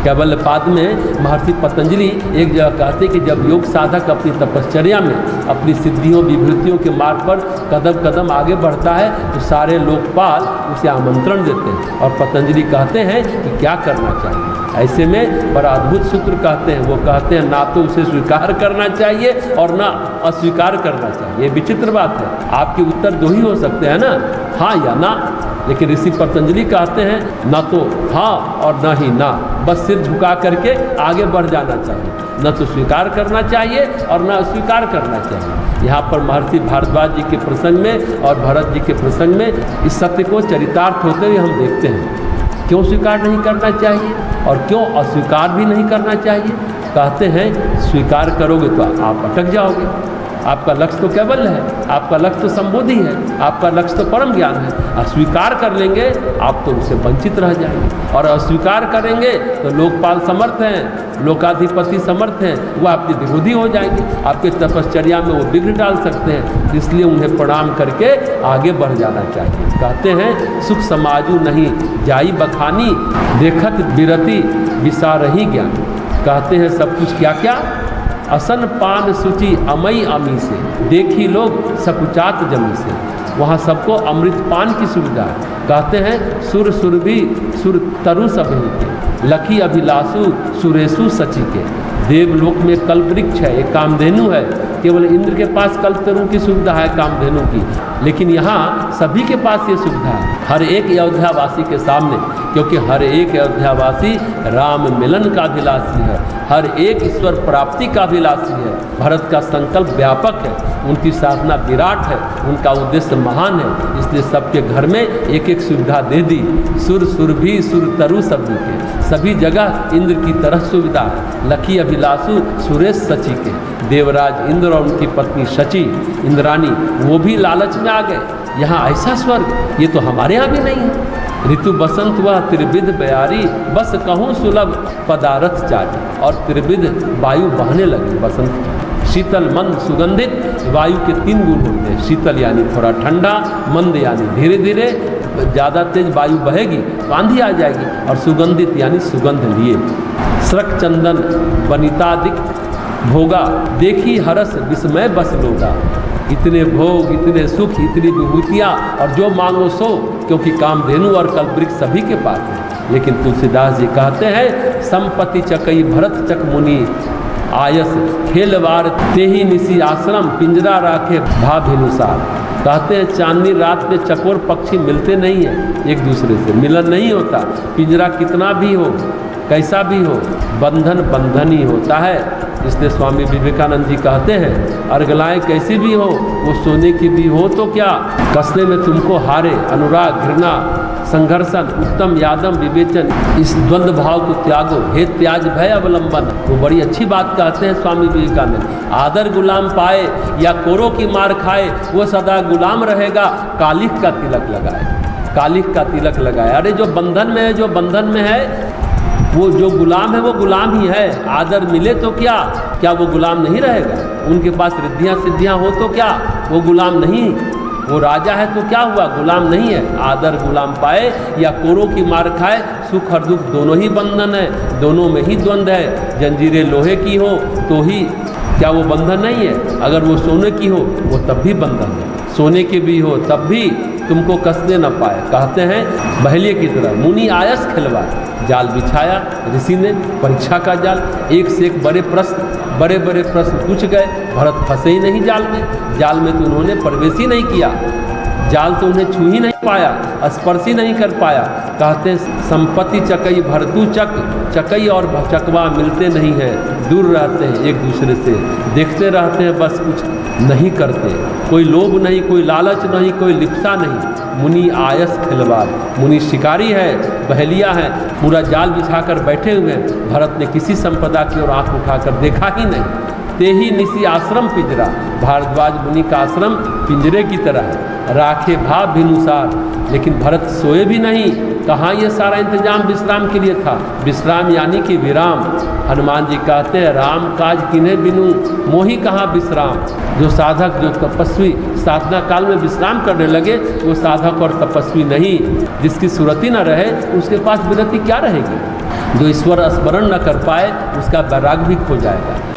कैवल्य पाद में महर्षि पतंजलि एक जगह कहते कि जब योग साधक अपनी तपश्चर्या में अपनी सिद्धियों विभूतियों के मार्ग पर कदम कदम आगे बढ़ता है तो सारे लोकपाल उसे आमंत्रण देते हैं और पतंजलि कहते हैं कि क्या करना चाहिए। ऐसे में बड़ा अद्भुत सूत्र कहते हैं, वो कहते हैं ना तो उसे स्वीकार करना चाहिए और ना अस्वीकार करना चाहिए। ये विचित्र बात है, आपके उत्तर दो ही हो सकते हैं ना, हाँ या ना। लेकिन ऋषि पतंजलि कहते हैं न तो हाँ और न ही ना, बस सिर झुका करके आगे बढ़ जाना चाहिए, न तो स्वीकार करना चाहिए और न अस्वीकार करना चाहिए। यहाँ पर महर्षि भारद्वाज जी के प्रसंग में और भरत जी के प्रसंग में इस सत्य को चरितार्थ होते हुए हम देखते हैं। क्यों स्वीकार नहीं करना चाहिए और क्यों अस्वीकार भी नहीं करना चाहिए? कहते हैं स्वीकार करोगे तो आप अटक जाओगे, आपका लक्ष्य तो कैवल्य है, आपका लक्ष्य तो संबोधि है, आपका लक्ष्य तो परम ज्ञान है। अस्वीकार कर लेंगे आप तो उससे वंचित रह जाएंगे, और अस्वीकार करेंगे तो लोकपाल समर्थ हैं, लोकाधिपति समर्थ हैं, वो आपके विरोधी हो जाएंगे, आपके तपश्चर्या में वो विघ्न डाल सकते हैं। इसलिए उन्हें प्रणाम करके आगे बढ़ जाना चाहिए। कहते हैं सुख समाजू नहीं जाई बखानी, देखत बिरति विसारही ज्ञान। कहते हैं सब कुछ क्या क्या, असन पान सूची अमई अमी से, देखी लोग सकुचात जमी से। वहाँ सबको अमृत पान की सुविधा है। कहते हैं सुर सुरभि सुर तरु सभी के, लखी अभिलाषु सुरेशु सची के। देवलोक में कल्पवृक्ष है, एक कामधेनु है, केवल इंद्र के पास कल्पतरु की सुविधा है कामधेनु की, लेकिन यहाँ सभी के पास ये सुविधा है, हर एक अयोध्यावासी के सामने, क्योंकि हर एक अयोध्यावासी राम मिलन का अभिलाषी है, हर एक ईश्वर प्राप्ति का अभिलाषी है। भरत का संकल्प व्यापक है, उनकी साधना विराट है, उनका उद्देश्य महान है, इसलिए सबके घर में एक एक सुविधा दे दी। सुर सुरभि सुर तरु सभी के, सभी जगह इंद्र की तरह सुविधा है। लखी अभिलाषु सुरेश सची के, देवराज इंद्र और उनकी पत्नी शची इंद्रानी वो भी लालच में आ गए। यहाँ ऐसा स्वर्ग ये तो हमारे यहाँ भी नहीं है। ऋतु बसंत वह त्रिविध बयारी, बस कहूँ सुलभ पदारथ चारी। और त्रिविध वायु बहने लगी बसंत की, शीतल मंद सुगंधित। वायु के तीन गुण होते हैं, शीतल यानी थोड़ा ठंडा, मंद यानी धीरे धीरे, ज़्यादा तेज वायु बहेगी तो आंधी आ जाएगी, और सुगंधित यानी सुगंध लिए। स्रक चंदन वनितादिक भोगा, देखी हरस विस्मय बस लोगा। इतने भोग, इतने सुख, इतनी विभूतियाँ, और जो मांगो सो, क्योंकि कामधेनु और कल्पवृक्ष सभी के पास है। लेकिन तुलसीदास जी कहते हैं संपत्ति चकई भरत चक मुनि, आयस खेलवार तेही निसी आश्रम, पिंजरा राखे भाभिनुसार। कहते हैं चांदनी रात में चकोर पक्षी मिलते नहीं हैं, एक दूसरे से मिलन नहीं होता। पिंजरा कितना भी हो, कैसा भी हो, बंधन बंधन ही होता है। इसलिए स्वामी विवेकानंद जी कहते हैं अर्गलाएँ कैसी भी हो, वो सोने की भी हो तो क्या, कसने में तुमको हारे। अनुराग घृणा संघर्षण उत्तम यादम विवेचन, इस द्वंद्व भाव को त्यागो, हे त्याज भय अवलंबन। वो बड़ी अच्छी बात कहते हैं स्वामी विवेकानंद। आदर गुलाम पाए या कोरों की मार खाए, वो सदा गुलाम रहेगा, कालिख का तिलक लगाए, कालिख का तिलक लगाए। अरे जो बंधन में है, जो बंधन में है, वो जो गुलाम है वो गुलाम ही है। आदर मिले तो क्या, क्या वो गुलाम नहीं रहेगा? उनके पास रिद्धियाँ सिद्धियाँ हो तो क्या, वो गुलाम नहीं? वो राजा है तो क्या हुआ, गुलाम नहीं है। आदर गुलाम पाए या कोरों की मार खाए, सुख और दुख दोनों ही बंधन है, दोनों में ही द्वंद्व है। जंजीरें लोहे की हो तो ही क्या वो बंधन नहीं है? अगर वो सोने की हो वो तब भी बंधन है, सोने की भी हो तब भी तुमको कसने न पाए। कहते हैं बहेलिए की तरह मुनि आयस खिलवाए, जाल बिछाया ऋषि ने, परीक्षा का जाल। एक से एक बड़े बड़े प्रश्न पूछ गए, भरत फंसे ही नहीं जाल में। जाल में तो उन्होंने प्रवेश ही नहीं किया, जाल तो उन्हें छू ही नहीं पाया, स्पर्श ही नहीं कर पाया। कहते संपत्ति चकई भरतू चक, चकई और चकवा मिलते नहीं हैं, दूर रहते हैं एक दूसरे से, देखते रहते हैं बस कुछ नहीं करते। कोई लोभ नहीं, कोई लालच नहीं, कोई लिप्सा नहीं। मुनि आयस खिलवाड़, मुनि शिकारी है, बहेलिया हैं, पूरा जाल बिछाकर बैठे हुए हैं। भरत ने किसी संपदा की ओर आंख उठाकर देखा ही नहीं। ते ही निसी आश्रम पिंजरा, भारद्वाज मुनि का आश्रम पिंजरे की तरह है, राखे भाव भिनुसार। लेकिन भरत सोए भी नहीं। कहाँ ये सारा इंतजाम विश्राम के लिए था? विश्राम यानी कि विराम। हनुमान जी कहते हैं राम काज किन्हें बिनु मोहि कहाँ विश्राम। जो साधक, जो तपस्वी साधना काल में विश्राम करने लगे वो साधक और तपस्वी नहीं। जिसकी सुरति न रहे उसके पास विरति क्या रहेगी? जो ईश्वर स्मरण न कर पाए उसका वैराग भी खो जाएगा।